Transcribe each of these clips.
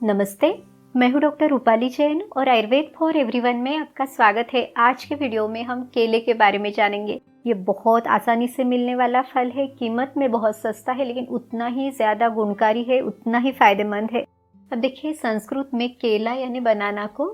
नमस्ते। मैं हूँ डॉक्टर रूपाली जैन और आयुर्वेद फॉर एवरीवन में आपका स्वागत है। आज के वीडियो में हम केले के बारे में जानेंगे। ये बहुत आसानी से मिलने वाला फल है, कीमत में बहुत सस्ता है, लेकिन उतना ही ज़्यादा गुणकारी है, उतना ही फायदेमंद है। अब देखिए, संस्कृत में केला यानी बनाना को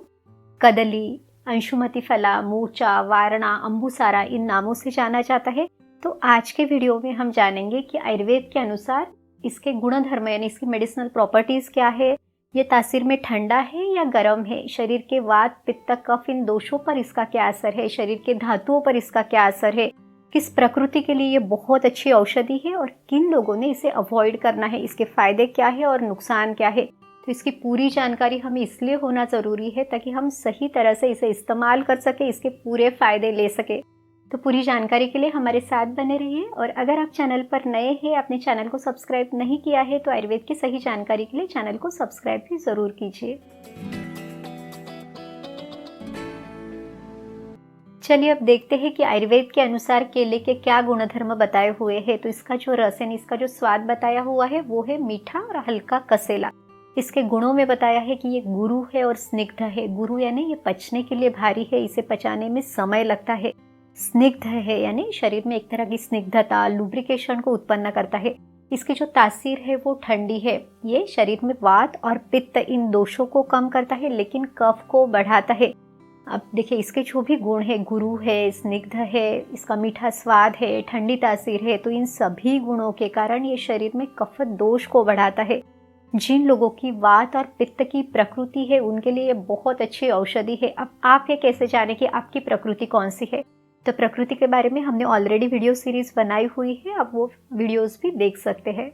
कदली, अंशुमति फला, मूर्चा, वारणा, अम्बुसारा इन नामों से जाना जाता है। तो आज के वीडियो में हम जानेंगे कि आयुर्वेद के अनुसार इसके गुणधर्म यानी इसकी मेडिसिनल प्रॉपर्टीज क्या है, ये तासीर में ठंडा है या गर्म है, शरीर के वात पित्त कफ इन दोषों पर इसका क्या असर है, शरीर के धातुओं पर इसका क्या असर है, किस प्रकृति के लिए ये बहुत अच्छी औषधि है और किन लोगों ने इसे अवॉइड करना है, इसके फायदे क्या है और नुकसान क्या है। तो इसकी पूरी जानकारी हमें इसलिए होना ज़रूरी है ताकि हम सही तरह से इसे इस्तेमाल कर सके, इसके पूरे फायदे ले सके। तो पूरी जानकारी के लिए हमारे साथ बने रहिए। और अगर आप चैनल पर नए हैं, अपने चैनल को सब्सक्राइब नहीं किया है, तो आयुर्वेद की सही जानकारी के लिए चैनल को सब्सक्राइब भी ज़रूर कीजिए। चलिए अब देखते हैं कि आयुर्वेद के अनुसार केले के क्या गुणधर्म बताए हुए हैं। तो इसका जो रस है, इसका जो स्वाद बताया हुआ है वो है मीठा और हल्का कसेला। इसके गुणों में बताया है कि ये गुरु है और स्निग्ध है। गुरु यानी ये पचने के लिए भारी है, इसे पचाने में समय लगता है। स्निग्ध है यानी शरीर में एक तरह की स्निग्धता, लुब्रिकेशन को उत्पन्न करता है। इसकी जो तासीर है वो ठंडी है। ये शरीर में वात और पित्त इन दोषों को कम करता है, लेकिन कफ को बढ़ाता है। अब देखिए, इसके जो भी गुण है, गुरु है, स्निग्ध है, इसका मीठा स्वाद है, ठंडी तासीर है, तो इन सभी गुणों के कारण ये शरीर में कफ दोष को बढ़ाता है। जिन लोगों की वात और पित्त की प्रकृति है उनके लिए ये बहुत अच्छी औषधि है। अब आप ये कैसे जाने कि आपकी प्रकृति कौन सी है? तो प्रकृति के बारे में हमने ऑलरेडी वीडियो सीरीज बनाई हुई है, आप वो वीडियोस भी देख सकते हैं।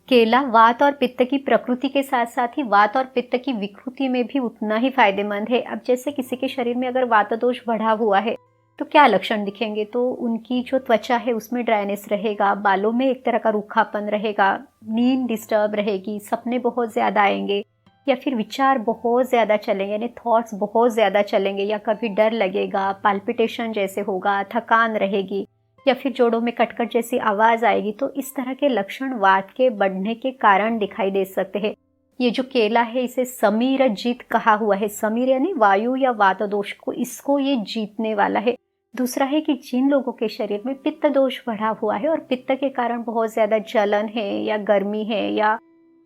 केला वात और पित्त की प्रकृति के साथ साथ ही वात और पित्त की विकृति में भी उतना ही फायदेमंद है। अब जैसे किसी के शरीर में अगर वात दोष बढ़ा हुआ है तो क्या लक्षण दिखेंगे? तो उनकी जो त्वचा है उसमें ड्राइनेस रहेगा, बालों में एक तरह का रूखापन रहेगा, नींद डिस्टर्ब रहेगी, सपने बहुत ज़्यादा आएंगे, या फिर विचार बहुत ज़्यादा चलेंगे यानी थॉट्स बहुत ज़्यादा चलेंगे, या कभी डर लगेगा, पाल्पिटेशन जैसे होगा, थकान रहेगी, या फिर जोड़ों में कटकट जैसी आवाज़ आएगी। तो इस तरह के लक्षण वात के बढ़ने के कारण दिखाई दे सकते हैं। ये जो केला है इसे समीर जीत कहा हुआ है। समीर यानी वायु या वात दोष को, इसको ये जीतने वाला है। दूसरा है कि जिन लोगों के शरीर में पित्त दोष बढ़ा हुआ है और पित्त के कारण बहुत ज़्यादा जलन है या गर्मी है, या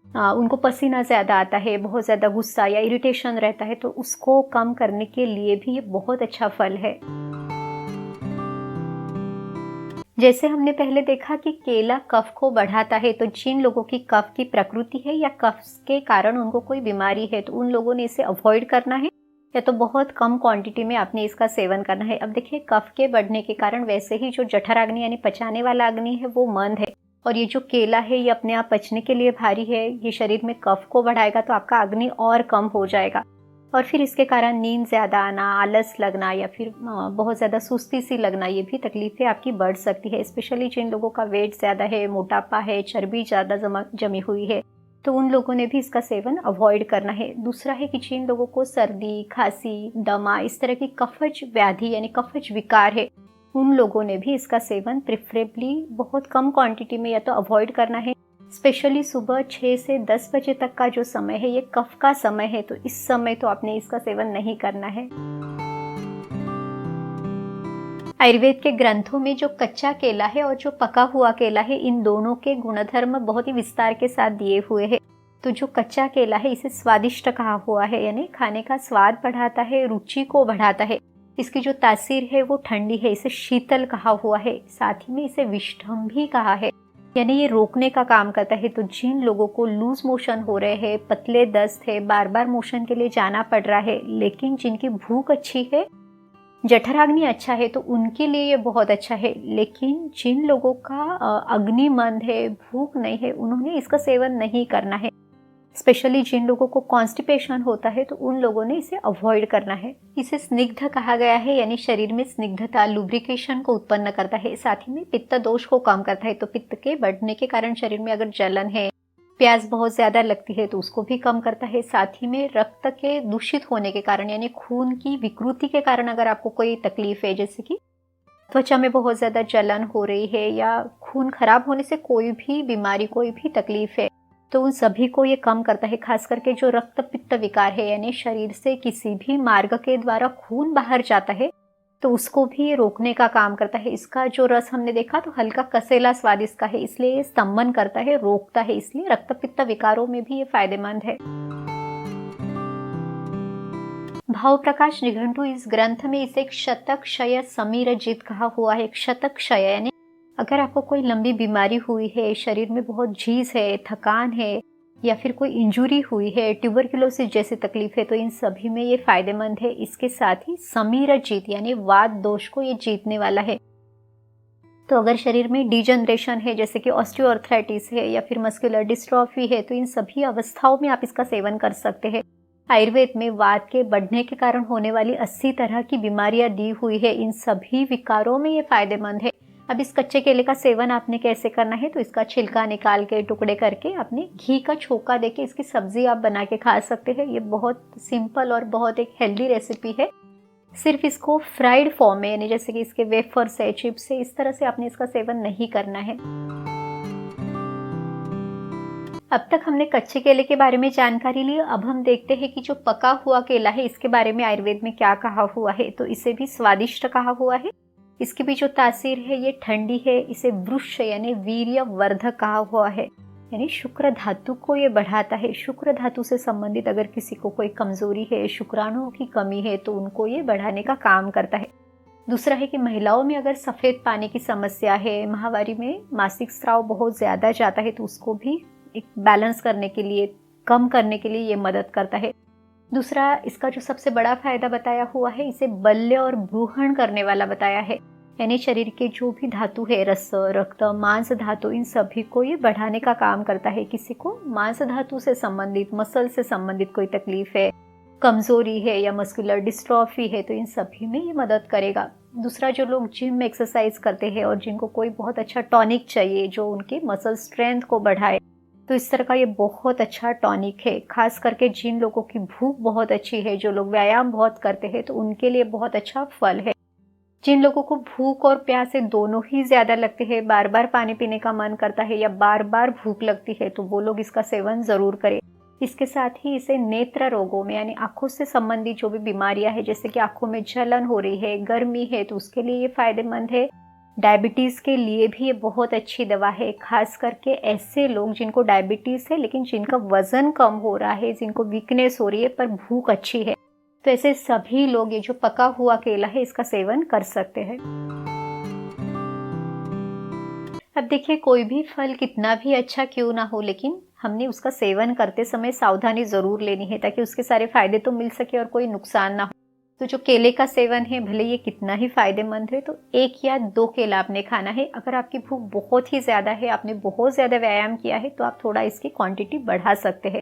उनको पसीना ज़्यादा आता है, बहुत ज़्यादा गुस्सा या इरिटेशन रहता है, तो उसको कम करने के लिए भी ये बहुत अच्छा फल है। जैसे हमने पहले देखा कि केला कफ को बढ़ाता है, तो जिन लोगों की कफ की प्रकृति है या कफ के कारण उनको कोई बीमारी है तो उन लोगों ने इसे अवॉइड करना है, या तो बहुत कम क्वांटिटी में आपने इसका सेवन करना है। अब देखिए, कफ के बढ़ने के कारण वैसे ही जो जठराग्नि यानी पचाने वाला अग्नि है वो मंद है, और ये जो केला है ये अपने आप पचने के लिए भारी है, ये शरीर में कफ को बढ़ाएगा तो आपका अग्नि और कम हो जाएगा, और फिर इसके कारण नींद ज़्यादा आना, आलस लगना, या फिर बहुत ज़्यादा सुस्ती सी लगना, ये भी तकलीफ़ें आपकी बढ़ सकती है। स्पेशली जिन लोगों का वेट ज़्यादा है, मोटापा है, चर्बी ज़्यादा जमी हुई है, तो उन लोगों ने भी इसका सेवन अवॉइड करना है। दूसरा है कि जिन लोगों को सर्दी, खांसी, दमा इस तरह की कफज व्याधि यानी कफज विकार है, उन लोगों ने भी इसका सेवन प्रेफरेबली बहुत कम क्वांटिटी में या तो अवॉइड करना है। स्पेशली सुबह 6 से 10 बजे तक का जो समय है ये कफ का समय है, तो इस समय तो आपने इसका सेवन नहीं करना है। आयुर्वेद के ग्रंथों में जो कच्चा केला है और जो पका हुआ केला है, इन दोनों के गुणधर्म बहुत ही विस्तार के साथ दिए हुए हैं। तो जो कच्चा केला है इसे स्वादिष्ट कहा हुआ है, यानी खाने का स्वाद बढ़ाता है, रुचि को बढ़ाता है। इसकी जो तासीर है वो ठंडी है, इसे शीतल कहा हुआ है। साथ ही में इसे विष्ठम भी कहा है, यानी ये रोकने का काम करता है। तो जिन लोगों को लूज मोशन हो रहे हैं, पतले दस्त है, बार बार मोशन के लिए जाना पड़ रहा है, लेकिन जिनकी भूख अच्छी है, जठराग्नि अच्छा है, तो उनके लिए ये बहुत अच्छा है। लेकिन जिन लोगों का अग्नि मंद है, भूख नहीं है, उन्होंने इसका सेवन नहीं करना है। स्पेशली जिन लोगों को कॉन्स्टिपेशन होता है तो उन लोगों ने इसे अवॉइड करना है। इसे स्निग्ध कहा गया है, यानी शरीर में स्निग्धता, लुब्रिकेशन को उत्पन्न करता है। साथ ही में पित्त दोष को कम करता है। तो पित्त के बढ़ने के कारण शरीर में अगर जलन है, प्यास बहुत ज़्यादा लगती है, तो उसको भी कम करता है। साथ ही में रक्त के दूषित होने के कारण यानी खून की विकृति के कारण अगर आपको कोई तकलीफ है, जैसे कि त्वचा में बहुत ज़्यादा जलन हो रही है या खून खराब होने से कोई भी बीमारी, कोई भी तकलीफ है, तो उन सभी को ये कम करता है। खास करके जो रक्त पित्त विकार है, यानी शरीर से किसी भी मार्ग के द्वारा खून बाहर जाता है, तो उसको भी ये रोकने का काम करता है। इसका जो रस हमने देखा तो हल्का कसेला स्वाद इसका है, इसलिए ये स्तंभन करता है, रोकता है, इसलिए रक्त पित्त विकारों में भी ये फायदेमंद है। भाव प्रकाश निघंटू इस ग्रंथ में इसे क्षतक क्षय समीरजित कहा हुआ है। क्षतक क्षय यानी अगर आपको कोई लंबी बीमारी हुई है, शरीर में बहुत झीज है, थकान है, या फिर कोई इंजुरी हुई है, ट्यूबरक्लोसिस जैसी तकलीफ है, तो इन सभी में ये फायदेमंद है। इसके साथ ही समीरजित यानी वात दोष को ये जीतने वाला है। तो अगर शरीर में डिजनरेशन है, जैसे कि ऑस्टियोआर्थराइटिस है या फिर मस्कुलर डिस्ट्रॉफी है, तो इन सभी अवस्थाओं में आप इसका सेवन कर सकते हैं। आयुर्वेद में वात के बढ़ने के कारण होने वाली 80 तरह की बीमारियां दी हुई है। इन सभी विकारों में ये फायदेमंद है। अब इस कच्चे केले का सेवन आपने कैसे करना है, तो इसका छिलका निकाल के टुकड़े करके आपने घी का छोंका देके इसकी सब्जी आप बना के खा सकते हैं। ये बहुत सिंपल और बहुत एक हेल्दी रेसिपी है। सिर्फ इसको फ्राइड फॉर्म में, यानी जैसे कि इसके वेफर्स है, चिप्स है, इस तरह से आपने इसका सेवन नहीं करना है। अब तक हमने कच्चे केले के बारे में जानकारी ली। अब हम देखते हैं कि जो पका हुआ केला है इसके बारे में आयुर्वेद में क्या कहा हुआ है। तो इसे भी स्वादिष्ट कहा हुआ है। इसकी भी जो तासीर है ये ठंडी है। इसे वृक्ष यानी वीर्य वर्धक कहा हुआ है, यानी शुक्र धातु को ये बढ़ाता है। शुक्र धातु से संबंधित अगर किसी को कोई कमजोरी है, शुक्राणुओं की कमी है, तो उनको ये बढ़ाने का काम करता है। दूसरा है कि महिलाओं में अगर सफेद पानी की समस्या है, माहवारी में मासिक स्राव बहुत ज्यादा जाता है, तो उसको भी एक बैलेंस करने के लिए, कम करने के लिए ये मदद करता है। दूसरा इसका जो सबसे बड़ा फायदा बताया हुआ है, इसे बल्य और ब्रूहण करने वाला बताया है, यानी शरीर के जो भी धातु है, रस, रक्त, मांस धातु, इन सभी को ये बढ़ाने का काम करता है। किसी को मांस धातु से संबंधित, मसल से संबंधित कोई तकलीफ है, कमजोरी है या मस्कुलर डिस्ट्रॉफी है, तो इन सभी में ये मदद करेगा। दूसरा, जो लोग जिम में एक्सरसाइज करते हैं और जिनको कोई बहुत अच्छा टॉनिक चाहिए जो उनके मसल स्ट्रेंथ को बढ़ाए, तो इस तरह का ये बहुत अच्छा टॉनिक है। खास करके जिन लोगों की भूख बहुत अच्छी है, जो लोग व्यायाम बहुत करते हैं, तो उनके लिए बहुत अच्छा फल है। जिन लोगों को भूख और प्यास दोनों ही ज्यादा लगते हैं, बार बार पानी पीने का मन करता है या बार बार भूख लगती है, तो वो लोग इसका सेवन जरूर करें। इसके साथ ही इसे नेत्र रोगों में, यानी आंखों से संबंधित जो भी बीमारियां हैं, जैसे कि आंखों में जलन हो रही है, गर्मी है, तो उसके लिए ये फायदेमंद है। डायबिटीज के लिए भी ये बहुत अच्छी दवा है। खास करके ऐसे लोग जिनको डायबिटीज है लेकिन जिनका वजन कम हो रहा है, जिनको वीकनेस हो रही है पर भूख अच्छी है, तो ऐसे सभी लोग ये जो पका हुआ केला है इसका सेवन कर सकते हैं। अब देखिए, कोई भी फल कितना भी अच्छा क्यों ना हो, लेकिन हमने उसका सेवन करते समय सावधानी जरूर लेनी है ताकि उसके सारे फायदे तो मिल सके और कोई नुकसान ना हो। तो जो केले का सेवन है, भले ये कितना ही फायदेमंद है, तो 1 या 2 केला आपने खाना है। अगर आपकी भूख बहुत ही ज्यादा है, आपने बहुत ज्यादा व्यायाम किया है, तो आप थोड़ा इसकी क्वांटिटी बढ़ा सकते हैं,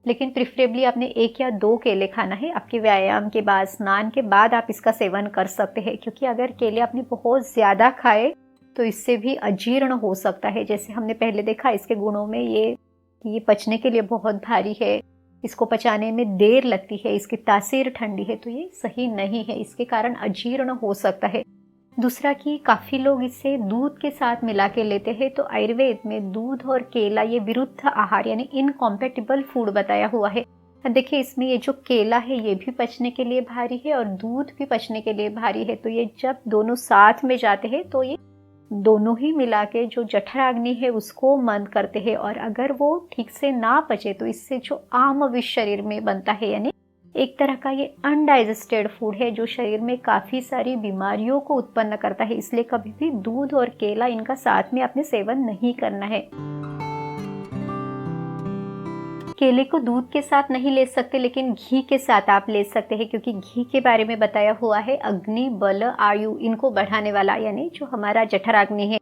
लेकिन प्रिफरेबली आपने 1 या 2 केले खाना है। आपके व्यायाम के बाद, स्नान के बाद आप इसका सेवन कर सकते हैं, क्योंकि अगर केले आपने बहुत ज्यादा खाए तो इससे भी अजीर्ण हो सकता है। जैसे हमने पहले देखा, इसके गुणों में ये पचने के लिए बहुत भारी है, इसको पचाने में देर लगती है, इसकी तासीर ठंडी है, तो ये सही नहीं है, इसके कारण अजीर्ण हो सकता है। दूसरा कि काफी लोग इसे दूध के साथ मिला के लेते हैं, तो आयुर्वेद में दूध और केला ये विरुद्ध आहार यानी इनकॉम्पेटिबल फूड बताया हुआ है। देखिए, इसमें ये जो केला है ये भी पचने के लिए भारी है और दूध भी पचने के लिए भारी है, तो ये जब दोनों साथ में जाते हैं तो ये दोनों ही मिला के जो जठराग्नि है उसको मंद करते हैं, और अगर वो ठीक से ना पचे तो इससे जो आम विष शरीर में बनता है, यानी एक तरह का ये अनडाइजेस्टेड फूड है जो शरीर में काफी सारी बीमारियों को उत्पन्न करता है। इसलिए कभी भी दूध और केला इनका साथ में आपने सेवन नहीं करना है। केले को दूध के साथ नहीं ले सकते, लेकिन घी के साथ आप ले सकते हैं, क्योंकि घी के बारे में बताया हुआ है अग्नि, बल, आयु इनको बढ़ाने वाला, यानी जो हमारा जठराग्नि है,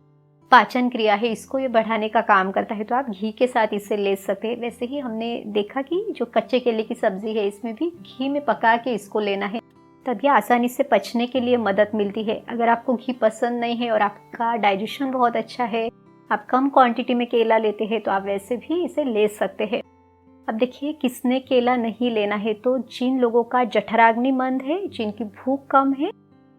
पाचन क्रिया है, इसको ये बढ़ाने का काम करता है, तो आप घी के साथ इसे ले सकते हैं। वैसे ही हमने देखा कि जो कच्चे केले की सब्जी है इसमें भी घी में पका के इसको लेना है, तब ये आसानी से पचने के लिए मदद मिलती है। अगर आपको घी पसंद नहीं है और आपका डाइजेशन बहुत अच्छा है, आप कम क्वांटिटी में केला लेते हैं, तो आप वैसे भी इसे ले सकते हैं। अब देखिए, किसने केला नहीं लेना है, तो जिन लोगों का जठराग्नि मंद है, जिनकी भूख कम है,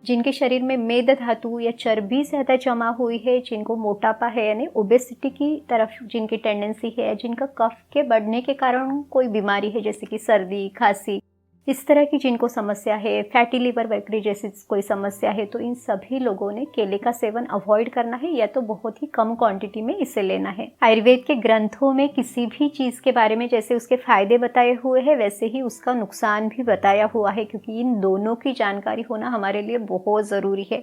जिनके शरीर में मेद धातु या चर्बी ज़्यादा जमा हुई है, जिनको मोटापा है यानी ओबेसिटी की तरफ जिनकी टेंडेंसी है, जिनका कफ के बढ़ने के कारण कोई बीमारी है जैसे कि सर्दी खांसी, इस तरह की जिनको समस्या है, फैटी लिवर वगैरह जैसी कोई समस्या है, तो इन सभी लोगों ने केले का सेवन अवॉइड करना है या तो बहुत ही कम क्वांटिटी में इसे लेना है। आयुर्वेद के ग्रंथों में किसी भी चीज़ के बारे में जैसे उसके फायदे बताए हुए हैं वैसे ही उसका नुकसान भी बताया हुआ है, क्योंकि इन दोनों की जानकारी होना हमारे लिए बहुत ज़रूरी है।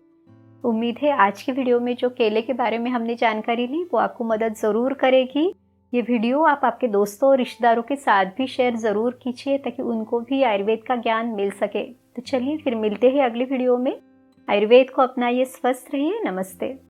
उम्मीद है आज की वीडियो में जो केले के बारे में हमने जानकारी ली वो आपको मदद ज़रूर करेगी। ये वीडियो आप आपके दोस्तों और रिश्तेदारों के साथ भी शेयर ज़रूर कीजिए ताकि उनको भी आयुर्वेद का ज्ञान मिल सके। तो चलिए फिर मिलते हैं अगली वीडियो में। आयुर्वेद को अपनाइए, स्वस्थ रहिए। नमस्ते।